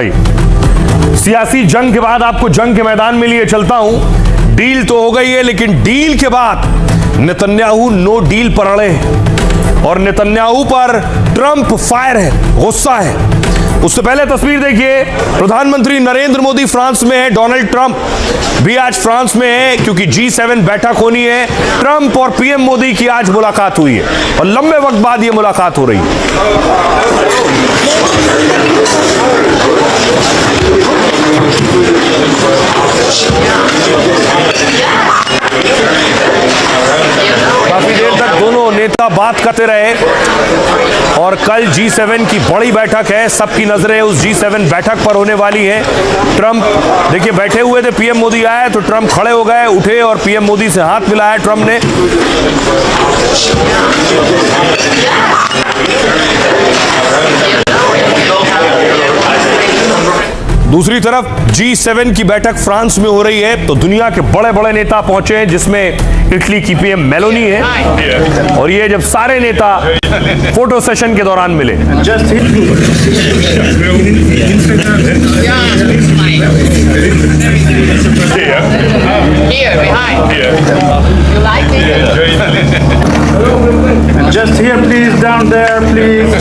सियासी जंग के बाद आपको जंग के मैदान में लिए चलता हूं। डील तो हो गई है, लेकिन डील के बाद नेतन्याहू नो डील पर अड़े हैं और नेतन्याहू पर ट्रंप फायर है, गुस्सा है। उससे पहले तस्वीर देखिए, प्रधानमंत्री नरेंद्र मोदी फ्रांस में है, डोनाल्ड ट्रंप भी आज फ्रांस में है क्योंकि G7 बैठक होनी है। ट्रंप और पीएम मोदी की आज मुलाकात हुई है और लंबे वक्त बाद यह मुलाकात हो रही है। काफी देर तक दोनों नेता बात करते रहे और कल G7 की बड़ी बैठक है, सबकी नजरें उस G7 बैठक पर होने वाली हैं। ट्रंप देखिए बैठे हुए थे, पीएम मोदी आए तो ट्रंप खड़े हो गए, उठे और पीएम मोदी से हाथ मिलाया ट्रंप ने। दूसरी तरफ G7 की बैठक फ्रांस में हो रही है तो दुनिया के बड़े बड़े नेता पहुंचे हैं, जिसमें इटली की पीएम मेलोनी है और ये जब सारे नेता फोटो सेशन के दौरान मिले। Just here, please. Down there, please.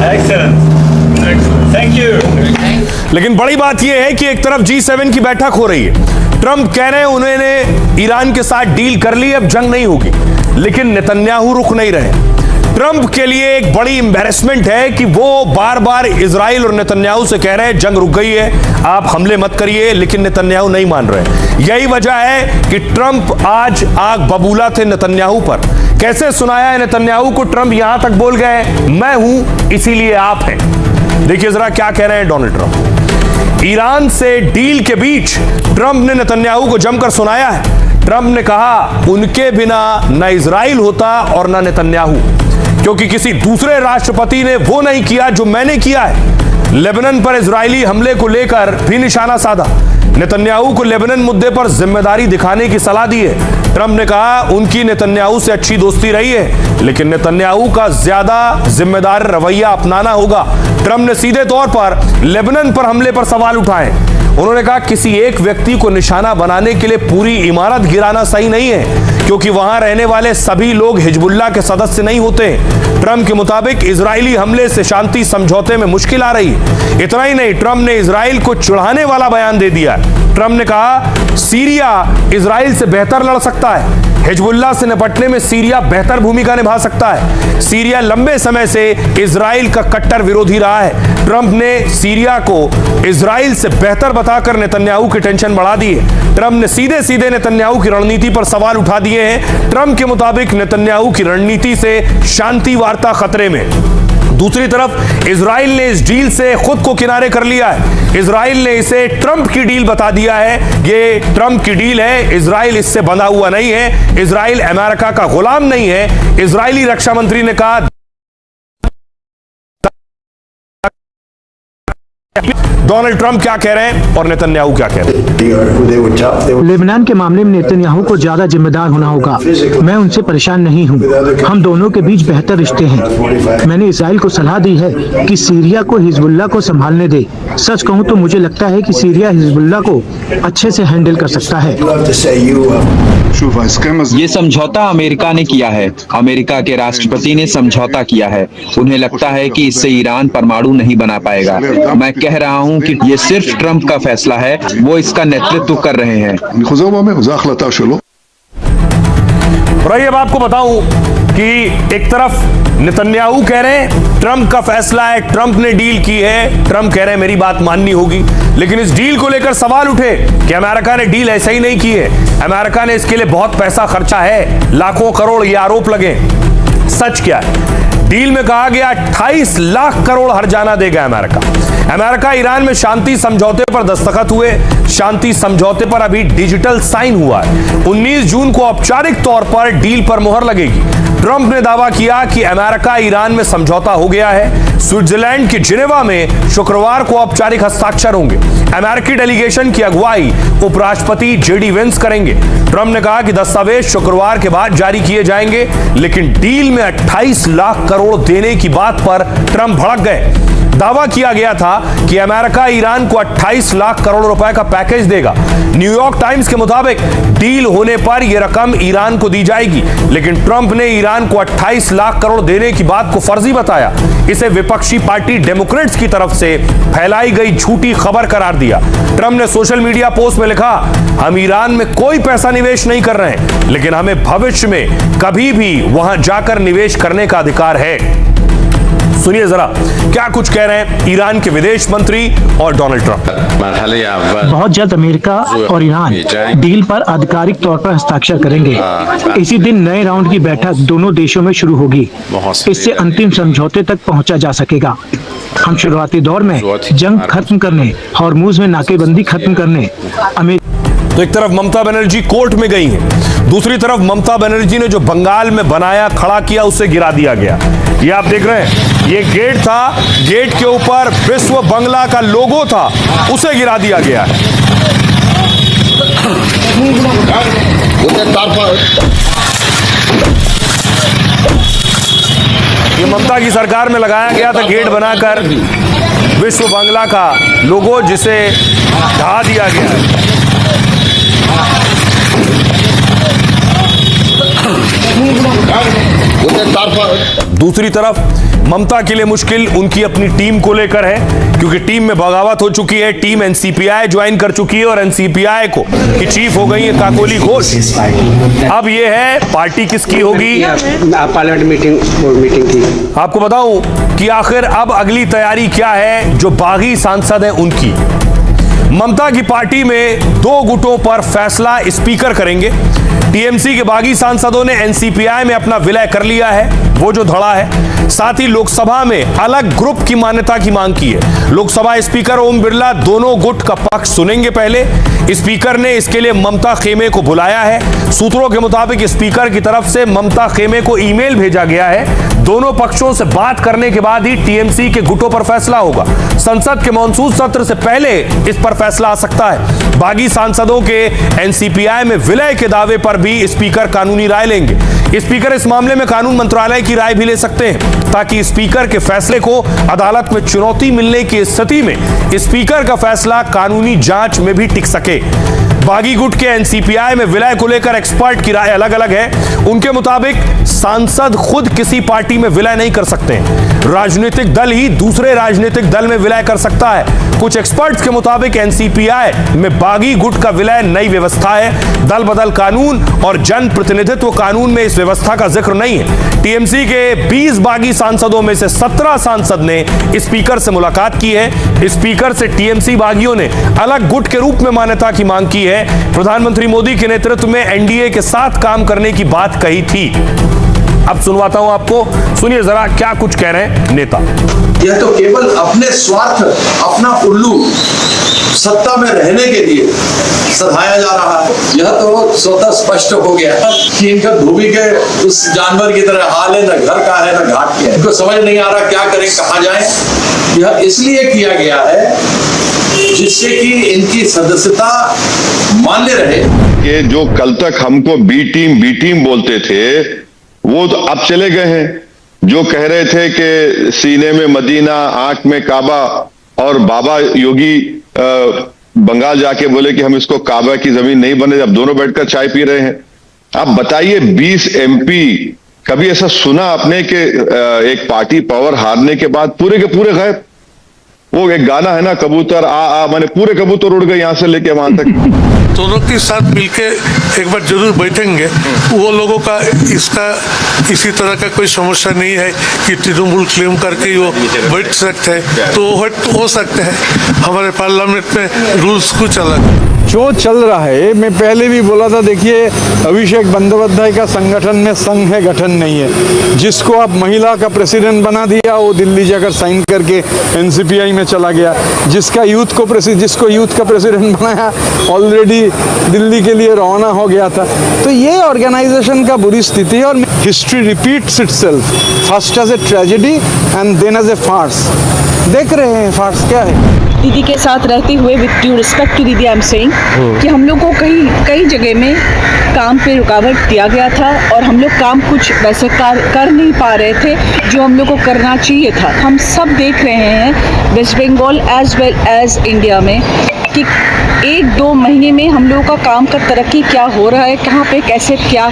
Excellent. Thank you. लेकिन बड़ी बात यह है कि एक तरफ G7 की बैठक हो रही है, ट्रंप कह रहे हैं उन्होंने ईरान के साथ डील कर ली, अब जंग नहीं होगी, लेकिन नेतन्याहू रुक नहीं रहे। ट्रंप के लिए एक बड़ी एम्बैरेसमेंट है कि वो बार बार इजराइल और नेतन्याहू से कह रहे हैं जंग रुक गई है, आप हमले मत करिए, लेकिन नेतन्याहू नहीं मान रहे। यही वजह है कि ट्रंप आज आग बबूला थे नेतन्याहू पर। कैसे सुनाया है नेतन्याहू को, ट्रंप यहां तक बोल गए, मैं हूं इसीलिए आप हैं। देखिए जरा क्या कह रहे हैं डोनाल्ड ट्रंप। ईरान से डील के बीच ट्रंप ने नेतन्याहू को जमकर सुनाया है। ट्रंप ने कहा उनके बिना न इजराइल होता और न नेतन्याहू, क्योंकि किसी दूसरे राष्ट्रपति ने वो नहीं किया जो मैंने किया है। लेबनान पर इजरायली हमले को लेकर भी निशाना साधा, नेतन्याहू को लेबनान मुद्दे पर जिम्मेदारी दिखाने की सलाह दी है। ट्रंप ने कहा उनकी नेतन्याहू से अच्छी दोस्ती रही है, लेकिन नेतन्याहू का ज्यादा जिम्मेदार रवैया अपनाना होगा। ट्रंप ने सीधे तौर पर लेबनान पर हमले पर सवाल उठाए। उन्होंने कहा किसी एक व्यक्ति को निशाना बनाने के लिए पूरी इमारत गिराना सही नहीं है, क्योंकि वहां रहने वाले सभी लोग हिजबुल्लाह के सदस्य नहीं होते। ट्रंप के मुताबिक इजरायली हमले से शांति समझौते में मुश्किल आ रही है। इतना ही नहीं, ट्रंप ने इजराइल को चिढ़ाने वाला बयान दे दिया। ट्रंप ने कहा सीरिया इजराइल से बेहतर लड़ सकता है, हिजबुल्लाह से निपटने में सीरिया बेहतर भूमिका निभा सकता है। सीरिया लंबे समय से इजराइल का कट्टर विरोधी रहा है। ट्रंप ने सीरिया को इजराइल से बेहतर बताकर नेतन्याहू की टेंशन बढ़ा दी है। ट्रंप ने सीधे सीधे नेतन्याहू की रणनीति पर सवाल उठा दिए हैं। ट्रंप के मुताबिक नेतन्याहू की रणनीति से शांति वार्ता खतरे में। दूसरी तरफ इजराइल ने इस डील से खुद को किनारे कर लिया है। इजराइल ने इसे ट्रंप की डील बता दिया है, ये ट्रंप की डील है, इजराइल इससे बंधा हुआ नहीं है, इजराइल अमेरिका का गुलाम नहीं है। इजरायली रक्षा मंत्री ने कहा डोनाल्ड ट्रंप क्या कह रहे हैं और नेतन्याहू क्या कह रहे हैं। लेबनान के मामले में नेतन्याहू को ज्यादा जिम्मेदार होना होगा। मैं उनसे परेशान नहीं हूं, हम दोनों के बीच बेहतर रिश्ते हैं। मैंने इजराइल को सलाह दी है कि सीरिया को हिजबुल्लाह को संभालने दे। सच कहूं तो मुझे लगता है कि सीरिया हिजबुल्लाह को अच्छे से हैंडल कर सकता है। ये समझौता अमेरिका ने किया है, अमेरिका के राष्ट्रपति ने समझौता किया है। उन्हें लगता है कि इससे ईरान परमाणु नहीं बना पाएगा। मैं कह रहा हूं कि ये सिर्फ ट्रंप का फैसला है, वो इसका नेतृत्व कर रहे हैं। और अब आपको बताऊं कि एक तरफ नेतन्याहू कह रहे हैं ट्रंप का फैसला है, ट्रंप ने डील की है, ट्रंप कह रहे हैं मेरी बात माननी होगी, लेकिन इस डील को लेकर सवाल उठे कि अमेरिका ने डील ऐसे ही नहीं की है, अमेरिका ने इसके लिए बहुत पैसा खर्चा है, लाखों करोड़, ये आरोप लगे। सच क्या है? डील में कहा गया 28 लाख करोड़ हर्जाना देगा अमेरिका। अमेरिका ईरान में शांति समझौते पर दस्तखत हुए, शांति समझौते पर अभी डिजिटल साइन हुआ है। 19 जून को औपचारिक तौर पर डील पर मुहर लगेगी। ट्रंप ने दावा किया कि अमेरिका ईरान में समझौता हो गया है। स्विट्जरलैंड के जिनेवा में शुक्रवार को औपचारिक हस्ताक्षर होंगे। अमेरिकी डेलीगेशन की अगुवाई उपराष्ट्रपति जेडी वेंस करेंगे। ट्रंप ने कहा कि दस्तावेज शुक्रवार के बाद जारी किए जाएंगे, लेकिन डील में 28 लाख करोड़ देने की बात पर ट्रंप भड़क गए। दावा किया गया था कि अमेरिका ईरान को 28 लाख करोड़ रुपए का पैकेज देगा। न्यूयॉर्क टाइम्स के मुताबिक डील होने पर यह रकम ईरान को दी जाएगी, लेकिन ट्रंप ने ईरान को 28 लाख करोड़ देने की बात को फर्जी बताया। इसे विपक्षी पार्टी डेमोक्रेट्स की तरफ से फैलाई गई झूठी खबर करार दिया। ट्रंप ने सोशल मीडिया पोस्ट में लिखा, हम ईरान में कोई पैसा निवेश नहीं कर रहे हैं, लेकिन हमें भविष्य में कभी भी वहां जाकर निवेश करने का अधिकार है। सुनिए जरा क्या कुछ कह रहे हैं ईरान के विदेश मंत्री और डोनाल्ड ट्रंप। बहुत जल्द अमेरिका और ईरान डील पर आधिकारिक तौर पर हस्ताक्षर करेंगे। इसी दिन नए राउंड की बैठक दोनों देशों में शुरू होगी। इससे अंतिम समझौते तक पहुंचा जा सकेगा। हम शुरुआती दौर में जंग खत्म करने, हॉर्मुज में नाकेबंदी खत्म करने तो एक तरफ ममता बनर्जी कोर्ट में गई हैं, दूसरी तरफ ममता बनर्जी ने जो बंगाल में बनाया खड़ा किया उसे गिरा दिया गया। ये आप देख रहे हैं, ये गेट था, गेट के ऊपर विश्व बंगला का लोगो था, उसे गिरा दिया गया है। ये ममता की सरकार में लगाया गया था गेट बनाकर विश्व बंगला का लोगो, जिसे ढा दिया गया है। दूसरी तरफ ममता के लिए मुश्किल उनकी अपनी टीम को लेकर है, क्योंकि टीम में बगावत हो चुकी है। टीम एनसीपीआई ज्वाइन कर चुकी है और एनसीपीआई को की चीफ हो गई है काकोली घोष। अब ये है पार्टी किसकी होगी, पार्लियामेंट मीटिंग की। आपको बताऊं कि आखिर अब अगली तैयारी क्या है। जो बागी सांसद हैं उनकी, ममता की पार्टी में 2 गुटों पर फैसला स्पीकर करेंगे। टीएमसी के बागी सांसदों ने एनसीपीआई में अपना विलय कर लिया है, वो जो धड़ा है। साथ ही लोकसभा में अलग ग्रुप की मान्यता की मांग की है। लोकसभा स्पीकर ओम बिरला दोनों गुट का पक्ष सुनेंगे पहले। स्पीकर ने इसके लिए ममता खेमे को बुलाया है। सूत्रों के मुताबिक स्पीकर की तरफ से ममता खेमे को ईमेल भेजा गया है। दोनों पक्षों से बात करने के बाद ही टीएमसी के गुटों पर फैसला होगा। संसद के मॉनसून सत्र से पहले इस पर फैसला आ सकता है। बागी सांसदों के एनसीपीआई में विलय के दावे पर भी स्पीकर कानूनी राय लेंगे। स्पीकर इस मामले में कानून मंत्रालय की राय भी ले सकते हैं, ताकि स्पीकर के फैसले को अदालत में चुनौती मिलने की स्थिति में स्पीकर का फैसला कानूनी जांच में भी टिक सके। बागी गुट के एनसीपीआई में विलय को लेकर एक्सपर्ट की राय अलग अलग है। उनके मुताबिक सांसद खुद किसी पार्टी में विलय नहीं कर सकते, राजनीतिक दल ही दूसरे राजनीतिक दल में विलय कर सकता है। कुछ एक्सपर्ट्स के मुताबिक एनसीपीआई में बागी गुट का विलय नई व्यवस्था है। दल बदल कानून और जन प्रतिनिधित्व कानून में इस व्यवस्था का जिक्र नहीं है। टीएमसी के 20 बागी सांसदों में से 17 सांसद ने स्पीकर से मुलाकात की है। स्पीकर से टीएमसी बागियों ने अलग गुट के रूप में मान्यता की मांग की है। प्रधानमंत्री मोदी के नेतृत्व में एनडीए के साथ काम करने की बात कही थी। अब सुनवाता हूं आपको, सुनिए जरा क्या कुछ कह रहे हैं नेता। यह तो केवल अपने स्वार्थ, अपना उल्लू सत्ता में रहने के लिए सधाया जा रहा है। यह तो स्वतः स्पष्ट हो गया कि इनका धोबी के उस जानवर की तरह हाल है, न घर का है न घाट के है। इनको समझ नहीं आ रहा क्या करें, कहां जाएं। यह इसलिए किया गया है जिससे कि इनकी सदस्यता मान्य रहे। कि जो कल तक हमको बी टीम बोलते थे, वो तो अब चले गए हैं। जो कह रहे थे कि सीने में मदीना, आंख में काबा, और बाबा योगी बंगाल जाके बोले कि हम इसको काबा की जमीन नहीं बने, अब दोनों बैठकर चाय पी रहे हैं। आप बताइए, 20 एमपी, कभी ऐसा सुना आपने कि एक पार्टी पावर हारने के बाद पूरे के पूरे गायब? वो एक गाना है ना, कबूतर आ मैंने पूरे कबूतर उड़ गए यहां से लेके वहां तक। दोनों के साथ मिलके एक बार जरूर बैठेंगे। वो लोगों का इसका इसी तरह का कोई समस्या नहीं है कि तृणमूल क्लेम करके वो बैठ सकते हैं, तो हो सकते हैं। हमारे पार्लियामेंट में रूल्स कुछ अलग जो चल रहा है। मैं पहले भी बोला था, देखिए अभिषेक बंदोपाध्याय का संगठन में संघ है, गठन नहीं है। जिसको आप महिला का प्रेसिडेंट बना दिया, वो दिल्ली जाकर साइन करके एनसीपीआई में चला गया। जिसको यूथ का प्रेसिडेंट बनाया, ऑलरेडी दिल्ली के लिए रवाना हो गया था। तो ये ऑर्गेनाइजेशन का बुरी स्थिति है, और history repeats itself, first as a tragedy and then as a farce. देख रहे हैं फार्स क्या है। दीदी के साथ रहते हुए विद ड्यू रिस्पेक्ट टू दीदी आई एम सेइंग कि हम लोग को कई जगह में काम पे रुकावट दिया गया था और हम लोग काम कुछ वैसे कर नहीं पा रहे थे जो हम लोग को करना चाहिए था। हम सब देख रहे हैं west Bengal as well as India में कि 1-2 महीने में हम लोगों का काम का तरक्की क्या हो रहा है, कहाँ पे कैसे क्या